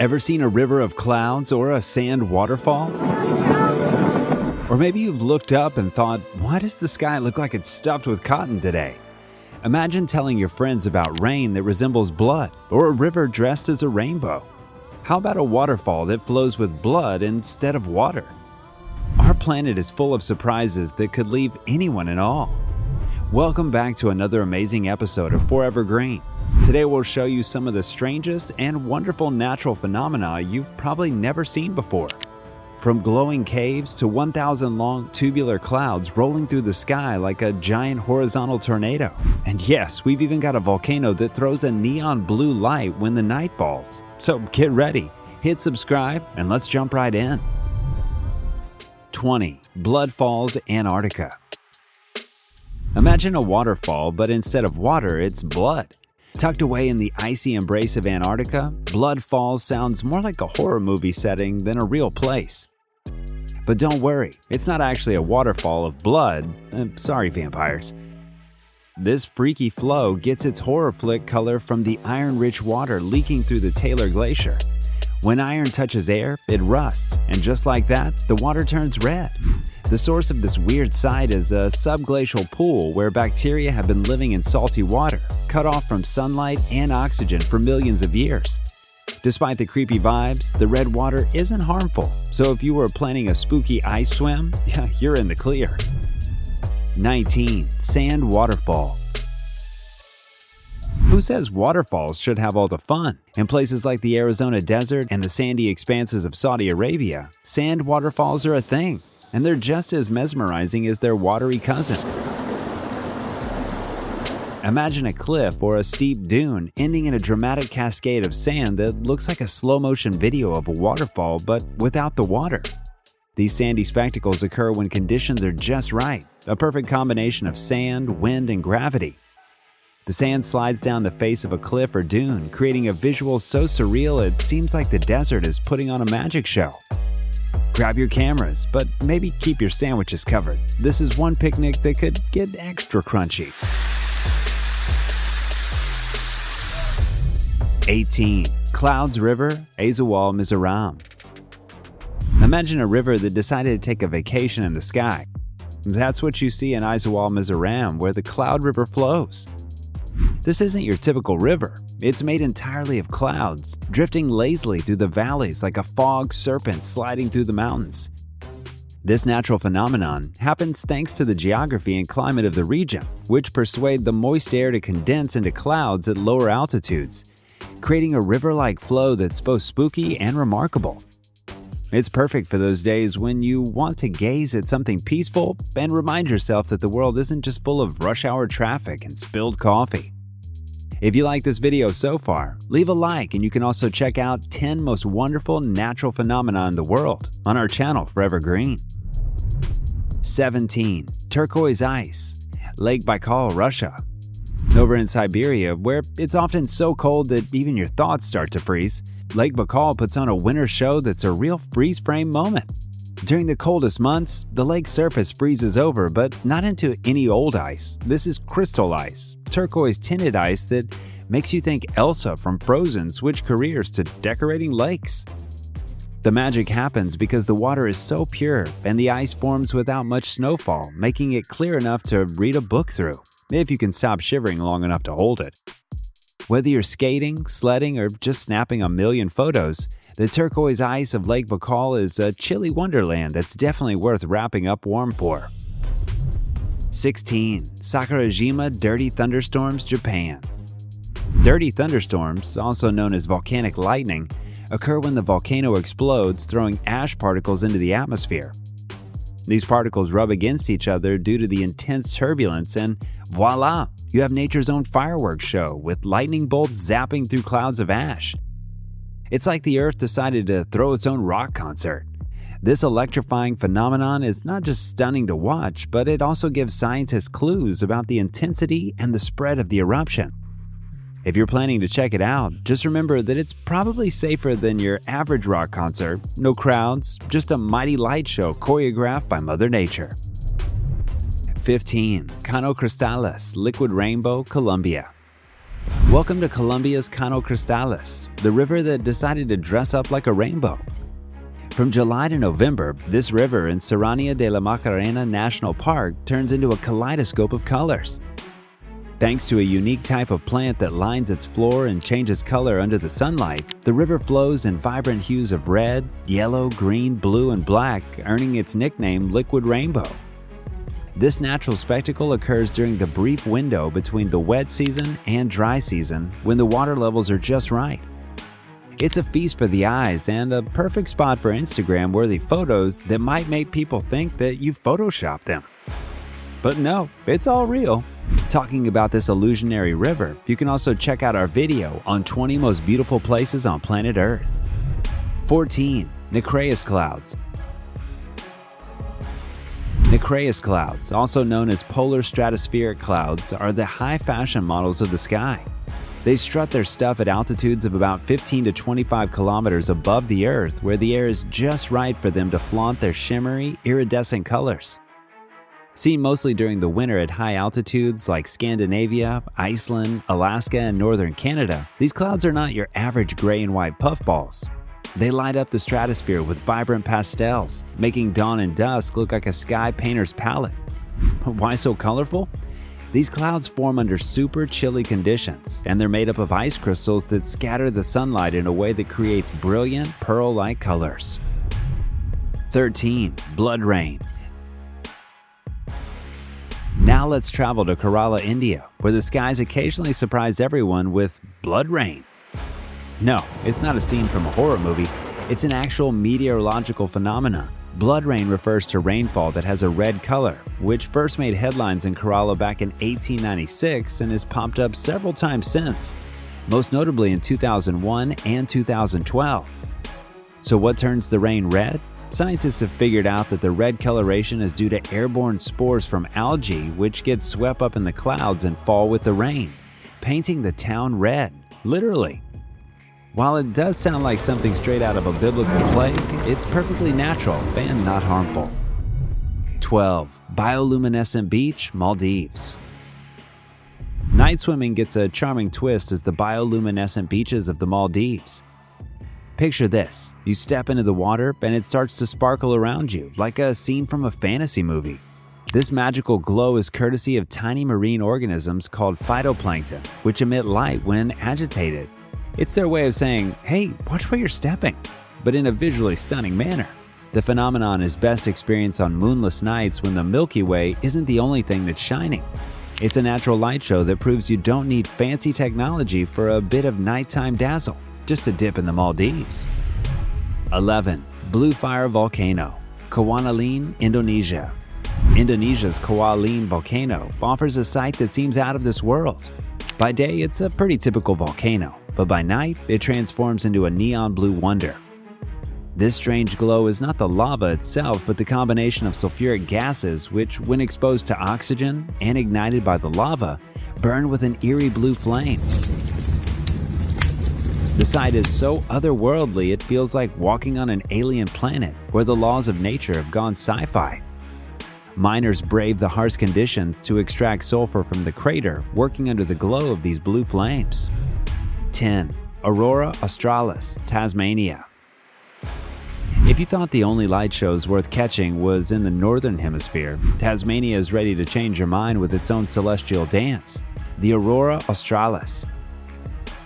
Ever seen a river of clouds or a sand waterfall? Or maybe you've looked up and thought, why does the sky look like it's stuffed with cotton today? Imagine telling your friends about rain that resembles blood or a river dressed as a rainbow. How about a waterfall that flows with blood instead of water? Our planet is full of surprises that could leave anyone in awe. Welcome back to another amazing episode of Forever Green. Today we'll show you some of the strangest and wonderful natural phenomena you've probably never seen before. From glowing caves to 1,000 long tubular clouds rolling through the sky like a giant horizontal tornado. And yes, we've even got a volcano that throws a neon blue light when the night falls. So get ready, hit subscribe, and let's jump right in. 20. Blood Falls, Antarctica. Imagine a waterfall, but instead of water, it's blood. Tucked away in the icy embrace of Antarctica, Blood Falls sounds more like a horror movie setting than a real place. But don't worry, it's not actually a waterfall of blood. Sorry, vampires. This freaky flow gets its horror flick color from the iron-rich water leaking through the Taylor Glacier. When iron touches air, it rusts, and just like that, the water turns red. The source of this weird sight is a subglacial pool where bacteria have been living in salty water, cut off from sunlight and oxygen for millions of years. Despite the creepy vibes, the red water isn't harmful, so if you were planning a spooky ice swim, you're in the clear. 19. Sand Waterfall. Who says waterfalls should have all the fun? In places like the Arizona desert and the sandy expanses of Saudi Arabia, sand waterfalls are a thing, and they're just as mesmerizing as their watery cousins. Imagine a cliff or a steep dune ending in a dramatic cascade of sand that looks like a slow-motion video of a waterfall, but without the water. These sandy spectacles occur when conditions are just right, a perfect combination of sand, wind, and gravity. The sand slides down the face of a cliff or dune, creating a visual so surreal it seems like the desert is putting on a magic show. Grab your cameras, but maybe keep your sandwiches covered. This is one picnic that could get extra crunchy. 18. Clouds River, Azawal, Mizoram. Imagine a river that decided to take a vacation in the sky. That's what you see in Azawal, Mizoram, where the Cloud River flows. This isn't your typical river. It's made entirely of clouds, drifting lazily through the valleys like a fog serpent sliding through the mountains. This natural phenomenon happens thanks to the geography and climate of the region, which persuade the moist air to condense into clouds at lower altitudes, creating a river-like flow that's both spooky and remarkable. It's perfect for those days when you want to gaze at something peaceful and remind yourself that the world isn't just full of rush hour traffic and spilled coffee. If you like this video so far, leave a like, and you can also check out 10 most wonderful natural phenomena in the world on our channel Forever Green. 17. Turquoise Ice, Lake Baikal, Russia. Over in Siberia, where it's often so cold that even your thoughts start to freeze, Lake Baikal puts on a winter show that's a real freeze-frame moment. During the coldest months, the lake's surface freezes over, but not into any old ice. This is crystal ice, turquoise-tinted ice that makes you think Elsa from Frozen switched careers to decorating lakes. The magic happens because the water is so pure and the ice forms without much snowfall, making it clear enough to read a book through, if you can stop shivering long enough to hold it. Whether you're skating, sledding, or just snapping a million photos, the turquoise ice of Lake Baikal is a chilly wonderland that's definitely worth wrapping up warm for. 16. Sakurajima Dirty Thunderstorms, Japan. Dirty thunderstorms, also known as volcanic lightning, occur when the volcano explodes, throwing ash particles into the atmosphere. These particles rub against each other due to the intense turbulence, and voila, you have nature's own fireworks show with lightning bolts zapping through clouds of ash. It's like the Earth decided to throw its own rock concert. This electrifying phenomenon is not just stunning to watch, but it also gives scientists clues about the intensity and the spread of the eruption. If you're planning to check it out, just remember that it's probably safer than your average rock concert. No crowds, just a mighty light show choreographed by Mother Nature. 15. Caño Cristales, Liquid Rainbow, Colombia. Welcome to Colombia's Caño Cristales, the river that decided to dress up like a rainbow. From July to November, this river in Serranía de la Macarena National Park turns into a kaleidoscope of colors. Thanks to a unique type of plant that lines its floor and changes color under the sunlight, the river flows in vibrant hues of red, yellow, green, blue, and black, earning its nickname Liquid Rainbow. This natural spectacle occurs during the brief window between the wet season and dry season when the water levels are just right. It's a feast for the eyes and a perfect spot for Instagram-worthy photos that might make people think that you photoshopped them. But no, it's all real. Talking about this illusionary river, you can also check out our video on 20 most beautiful places on planet Earth. 14. Nacreous clouds. Nacreous clouds, also known as polar stratospheric clouds, are the high-fashion models of the sky. They strut their stuff at altitudes of about 15 to 25 kilometers above the Earth, where the air is just right for them to flaunt their shimmery, iridescent colors. Seen mostly during the winter at high altitudes like Scandinavia, Iceland, Alaska, and northern Canada, these clouds are not your average gray and white puffballs. They light up the stratosphere with vibrant pastels, making dawn and dusk look like a sky painter's palette. Why so colorful? These clouds form under super chilly conditions, and they're made up of ice crystals that scatter the sunlight in a way that creates brilliant pearl-like colors. 13. Blood rain. Now let's travel to Kerala, India, where the skies occasionally surprise everyone with blood rain. No, it's not a scene from a horror movie. It's an actual meteorological phenomenon. Blood rain refers to rainfall that has a red color, which first made headlines in Kerala back in 1896 and has popped up several times since, most notably in 2001 and 2012. So what turns the rain red? Scientists have figured out that the red coloration is due to airborne spores from algae, which get swept up in the clouds and fall with the rain, painting the town red, literally. While it does sound like something straight out of a biblical plague, it's perfectly natural and not harmful. 12. Bioluminescent beach, Maldives. Night swimming gets a charming twist as the bioluminescent beaches of the Maldives. Picture this, you step into the water and it starts to sparkle around you, like a scene from a fantasy movie. This magical glow is courtesy of tiny marine organisms called phytoplankton, which emit light when agitated. It's their way of saying, hey, watch where you're stepping, but in a visually stunning manner. The phenomenon is best experienced on moonless nights when the Milky Way isn't the only thing that's shining. It's a natural light show that proves you don't need fancy technology for a bit of nighttime dazzle, just a dip in the Maldives. 11. Blue Fire Volcano, Kawalan, Indonesia. Indonesia's Kawalan volcano offers a sight that seems out of this world. By day, it's a pretty typical volcano, but by night, it transforms into a neon blue wonder. This strange glow is not the lava itself, but the combination of sulfuric gases which, when exposed to oxygen and ignited by the lava, burn with an eerie blue flame. The sight is so otherworldly it feels like walking on an alien planet where the laws of nature have gone sci-fi. Miners brave the harsh conditions to extract sulfur from the crater, working under the glow of these blue flames. 10. Aurora Australis, Tasmania. If you thought the only light shows worth catching was in the northern hemisphere, Tasmania is ready to change your mind with its own celestial dance, the Aurora Australis.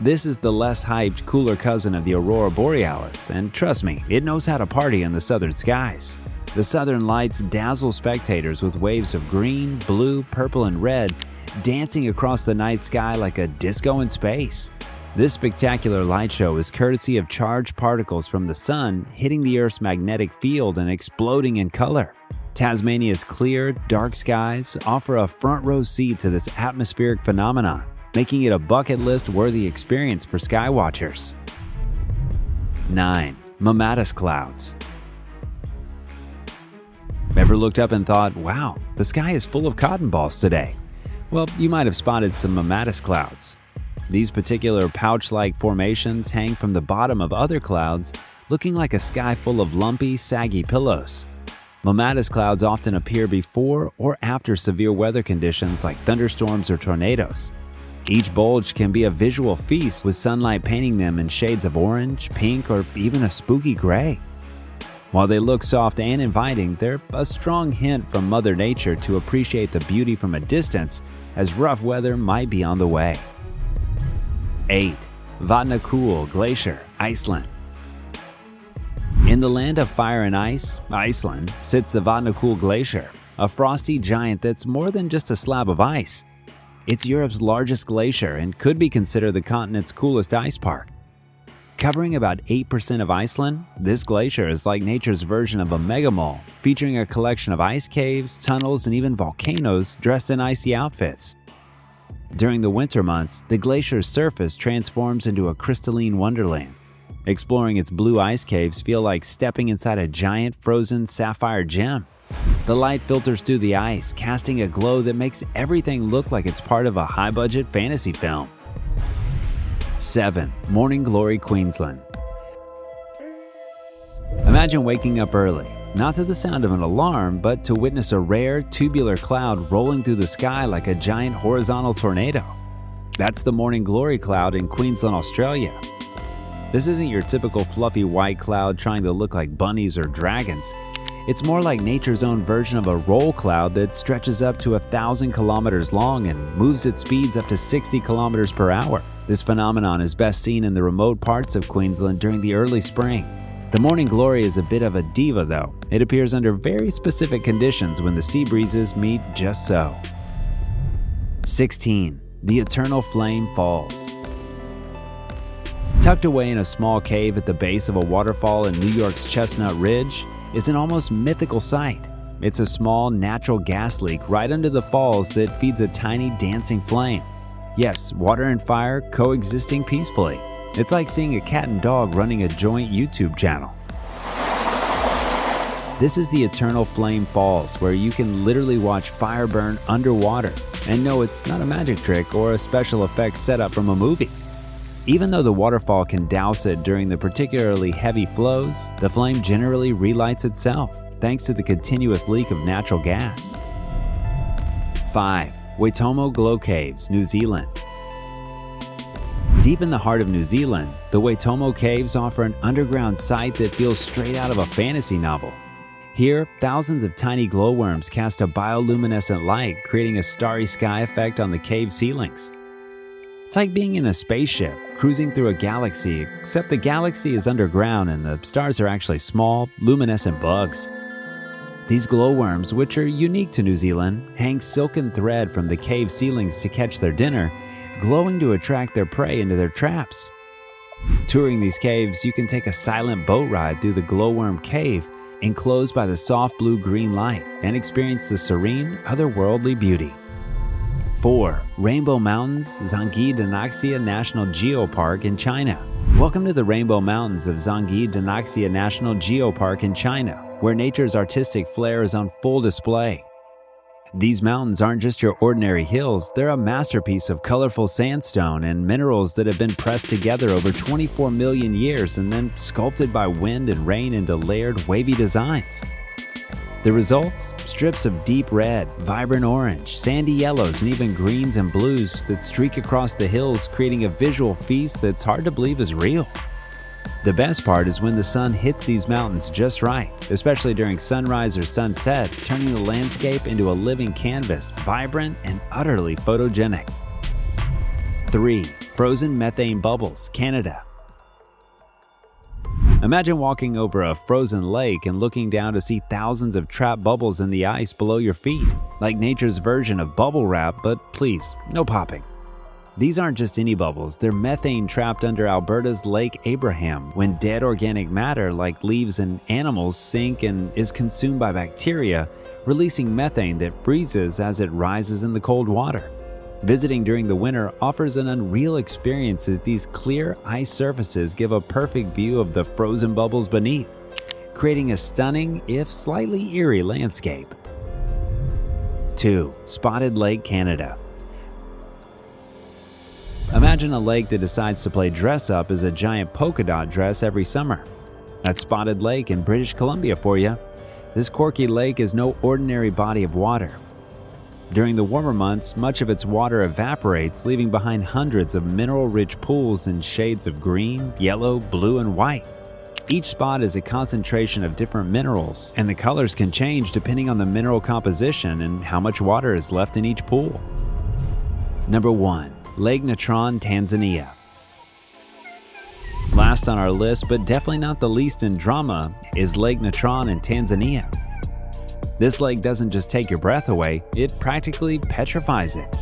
This is the less hyped, cooler cousin of the Aurora Borealis, and trust me, it knows how to party in the southern skies. The southern lights dazzle spectators with waves of green, blue, purple, and red dancing across the night sky like a disco in space. This spectacular light show is courtesy of charged particles from the sun hitting the Earth's magnetic field and exploding in color. Tasmania's clear, dark skies offer a front-row seat to this atmospheric phenomenon, making it a bucket list-worthy experience for skywatchers. 9. Mammatus clouds. Ever looked up and thought, wow, the sky is full of cotton balls today? Well, you might have spotted some mammatus clouds. These particular pouch-like formations hang from the bottom of other clouds, looking like a sky full of lumpy, saggy pillows. Mammatus clouds often appear before or after severe weather conditions like thunderstorms or tornadoes. Each bulge can be a visual feast, with sunlight painting them in shades of orange, pink, or even a spooky gray. While they look soft and inviting, they're a strong hint from Mother Nature to appreciate the beauty from a distance, as rough weather might be on the way. 8. Vatnajökull Glacier, Iceland. In the land of fire and ice, Iceland, sits the Vatnajökull Glacier, a frosty giant that's more than just a slab of ice. It's Europe's largest glacier and could be considered the continent's coolest ice park. Covering about 8% of Iceland, this glacier is like nature's version of a megamall, featuring a collection of ice caves, tunnels, and even volcanoes dressed in icy outfits. During the winter months, the glacier's surface transforms into a crystalline wonderland. Exploring its blue ice caves feel like stepping inside a giant frozen sapphire gem. The light filters through the ice, casting a glow that makes everything look like it's part of a high-budget fantasy film. 7. Morning Glory, Queensland. Imagine waking up early, not to the sound of an alarm, but to witness a rare, tubular cloud rolling through the sky like a giant horizontal tornado. That's the Morning Glory cloud in Queensland, Australia. This isn't your typical fluffy white cloud trying to look like bunnies or dragons. It's more like nature's own version of a roll cloud that stretches up to 1,000 kilometers long and moves at speeds up to 60 kilometers per hour. This phenomenon is best seen in the remote parts of Queensland during the early spring. The Morning Glory is a bit of a diva though. It appears under very specific conditions when the sea breezes meet just so. 16. The Eternal Flame Falls. Tucked away in a small cave at the base of a waterfall in New York's Chestnut Ridge is an almost mythical sight. It's a small natural gas leak right under the falls that feeds a tiny dancing flame. Yes, water and fire coexisting peacefully. It's like seeing a cat and dog running a joint YouTube channel. This is the Eternal Flame Falls, where you can literally watch fire burn underwater and know it's not a magic trick or a special effects setup from a movie. Even though the waterfall can douse it during the particularly heavy flows, the flame generally relights itself, thanks to the continuous leak of natural gas. 5. Waitomo Glow Caves, New Zealand. Deep in the heart of New Zealand, the Waitomo Caves offer an underground sight that feels straight out of a fantasy novel. Here, thousands of tiny glowworms cast a bioluminescent light, creating a starry sky effect on the cave ceilings. It's like being in a spaceship, cruising through a galaxy, except the galaxy is underground and the stars are actually small, luminescent bugs. These glowworms, which are unique to New Zealand, hang silken thread from the cave ceilings to catch their dinner, glowing to attract their prey into their traps. Touring these caves, you can take a silent boat ride through the glowworm cave, enclosed by the soft blue-green light, and experience the serene, otherworldly beauty. 4. Rainbow Mountains, Zhangyi Danaxia National Geopark in China. Welcome to the Rainbow Mountains of Zhangyi Danaxia National Geopark in China, where nature's artistic flair is on full display. These mountains aren't just your ordinary hills, they're a masterpiece of colorful sandstone and minerals that have been pressed together over 24 million years and then sculpted by wind and rain into layered, wavy designs. The results? Strips of deep red, vibrant orange, sandy yellows, and even greens and blues that streak across the hills, creating a visual feast that's hard to believe is real. The best part is when the sun hits these mountains just right, especially during sunrise or sunset, turning the landscape into a living canvas, vibrant and utterly photogenic. 3. Frozen Methane Bubbles, Canada. Imagine walking over a frozen lake and looking down to see thousands of trapped bubbles in the ice below your feet, like nature's version of bubble wrap, but please, no popping. These aren't just any bubbles, they're methane trapped under Alberta's Lake Abraham when dead organic matter like leaves and animals sink and is consumed by bacteria, releasing methane that freezes as it rises in the cold water. Visiting during the winter offers an unreal experience as these clear ice surfaces give a perfect view of the frozen bubbles beneath, creating a stunning, if slightly eerie, landscape. 2. Spotted Lake, Canada. Imagine a lake that decides to play dress-up as a giant polka dot dress every summer. That's Spotted Lake in British Columbia for you. This quirky lake is no ordinary body of water. During the warmer months, much of its water evaporates, leaving behind hundreds of mineral-rich pools in shades of green, yellow, blue, and white. Each spot is a concentration of different minerals, and the colors can change depending on the mineral composition and how much water is left in each pool. Number 1. Lake Natron, Tanzania. Last on our list, but definitely not the least in drama, is Lake Natron in Tanzania. This lake doesn't just take your breath away, it practically petrifies it.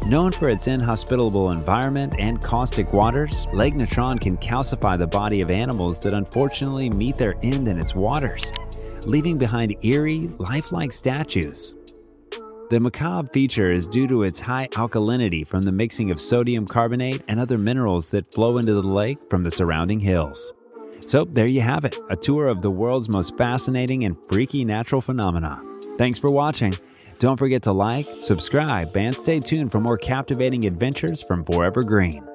Known for its inhospitable environment and caustic waters, Lake Natron can calcify the body of animals that unfortunately meet their end in its waters, leaving behind eerie, lifelike statues. The macabre feature is due to its high alkalinity from the mixing of sodium carbonate and other minerals that flow into the lake from the surrounding hills. So there you have it, a tour of the world's most fascinating and freaky natural phenomena. Thanks for watching. Don't forget to like, subscribe, and stay tuned for more captivating adventures from Forever Green.